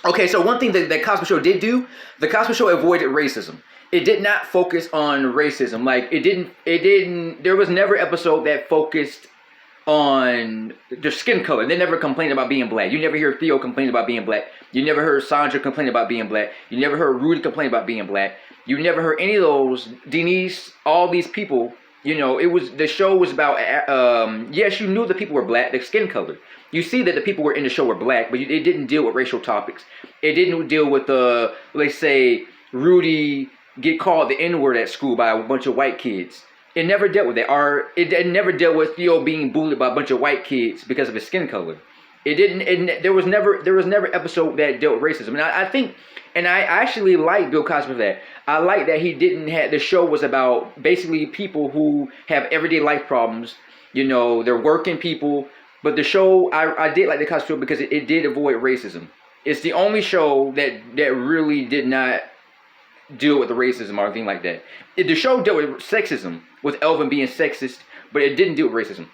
Okay, so one thing that Cosby Show did do, the Cosby Show avoided racism. It did not focus on racism. Like it didn't. There was never an episode that focused on their skin color. They never complained about being black. You never hear Theo complain about being black. You never heard Sandra complain about being black. You never heard Rudy complain about being black. You never heard any of those. Denise, all these people. You know, it was the show was about. Yes, you knew the people were black. The skin color. You see that the people were in the show were black, but it didn't deal with racial topics. It didn't deal with let's say Rudy get called the N-word at school by a bunch of white kids. It never dealt with that. Or it never dealt with Theo being bullied by a bunch of white kids because of his skin color. It didn't. There was never episode that dealt with racism. And I think, and I actually like Bill Cosby for that. I like that he didn't have the show was about basically people who have everyday life problems. You know, they're working people. But the show, I did like the Cosby Show because it did avoid racism. It's the only show that really did not deal with the racism or anything like that. The show dealt with sexism, with Elvin being sexist, but it didn't deal with racism.